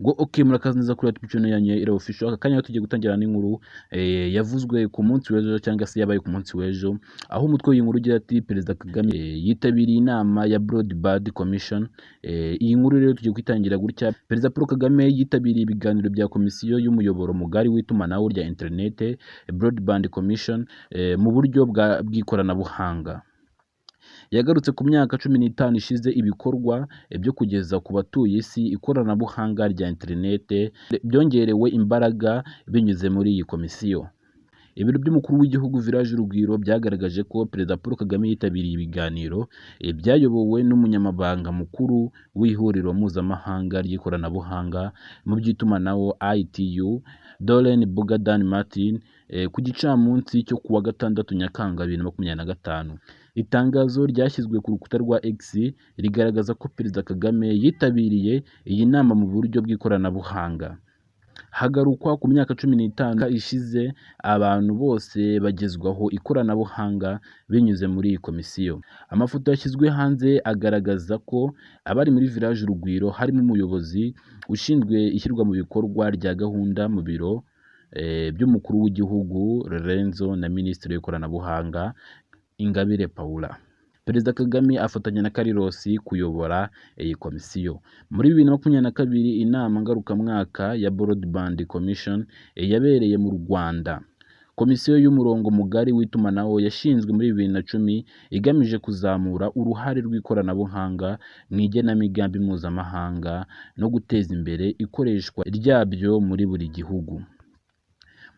ngo okay, murakaza neza kuri YouTube channel yanyu Ira Official. Aka kanya tugiye gutangira n'inkuru yavuzwe ku munsi w'ejo cyangwa se yabaye ku munsi w'ejo, aho umutwe w'inkuru ugira ati Perezida Kagame yitabiriye inama ya Broadband Commission. Iyi nkuru rero tugiye kwitangira gutya: Perezida Paul Kagame yitabiriye ibiganiro bya komisiyo y'umuyoboro mugari w'itumanaho rya internet Broadband Commission mu buryo bw'ikoranabuhanga. Yagarutse ku myaka 15 ishize ibikorwa byo kugeza ku batuye isi ikoranabuhanga rya internet byongerewe imbaraga binyuze muri iyi komisiyo. Ibiro by'umukuru w'igihugu Village Urugwiro byagaragaje ko Perezida Paul Kagame yitabiriye ibiganiro byayobowe n'umunyamabanga mukuru w'ihuriro mpuzamahanga ry'ikoranabuhanga mu by'itumanaho ITU Doreen Bogdan Martin ku gicamunsi cyo kuwa gatandatu Nyakanga 2025. Itangazo ryashyizwe ku rukuta rwa X rigaragaza ko Perezida Kagame yitabiriye iyi nama mu buryo bw'ikoranabuhanga. Hagarukwa ku myaka 15 ishize abantu bose bagezwaho ikoranabuhanga binyuze muri iyi komisiyo. Amafoto yashyizwe hanze agaragaza ko abari muri Village Urugwiro harimo umuyobozi ushinzwe ishyirwa mu bikorwa rya gahunda mu biro by'umukuru w'igihugu Lorenzo na Minisitiri w'ikoranabuhanga Ingabire Paula. Perezida Kagame afatanya na Carlos kuyobora iyi komisiyo. Muri 2022 inama ngarukamwaka ya Broadband Commission yabereye mu Rwanda. Komisiyo y'umurongo mugari w'itumanaho yashinzwe muri 2010 igamije kuzamura uruhare rw'ikoranabuhanga mu igenamigambi mpuzamahanga no guteza imbere ikoreshwa ryabyo muri buri gihugu.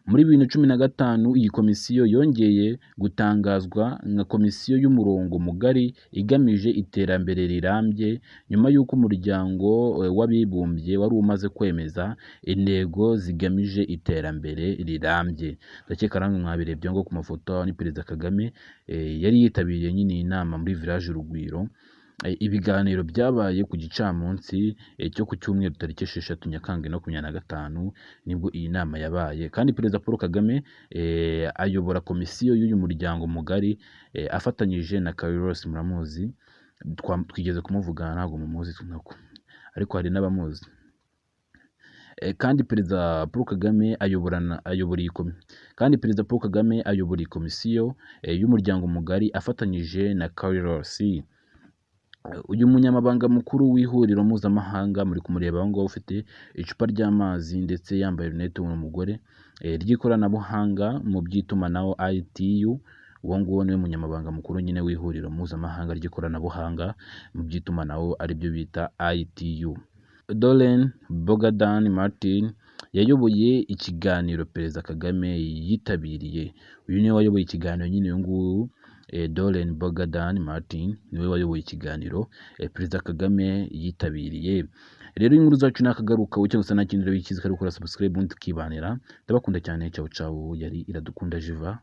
Muri 2015 iyi komisiyo yongeye gutangazwa nka komisiyo y'umurongo mugari igamije iterambere rirambye nyuma y'uko umuryango w'abibumbye wari umaze kwemeza intego zigamije iterambere rirambye. Ndakeka namwe mwabirebye ngo ku mafoto ni Perezida Kagame yari yitabiriye nyine inama muri Village Urugwiro. Ibiganiro byabaye ku gicamunsi cyo ku cyumweru tariki 6 Nyakanga 2025 nibwo iyi nama yabaye, kandi Perezida Paul Kagame ayobora komisiyo y'uyu muryango mugari afatanyije na Carlos. Muramuzi, twigeze kumuvugana, ntabwo mumuzi tunako, ariko hari n'abamuzi. Kandi Perezida Paul Kagame ayobora iyi komisiyo y'umuryango mugari afatanyije na Carlos. Uyu munyamabanga mukuru w'ihuriro mpuzamahanga muri kumureba aho ngaho ufite icupa ry'amazi ndetse yambaye lunette w'umugore ry'ikoranabuhanga mu by'itumanaho ITU. Uwo nguwo niwe munyamabanga mukuru nyine w'ihuriro mpuzamahanga ry'ikoranabuhanga mu by'itumanaho aribyo bita ITU. Doreen Bogdan Martin yayoboye ikiganiro Perezida Kagame yitabiriye. Uyu niwe wayoboye ikiganiro nyine uyu nguyu Doreen Bogdan Martin niwe wayoboye ikiganiro Perezida Kagame yitabiriye. Rero inkuru zacu nakagaruka ucyo gusa nakindira wikiza kari gukora subscribe undi tukibanira. Ndabakunda cyane, ciao ciao. Yari Iradukunda Jiva.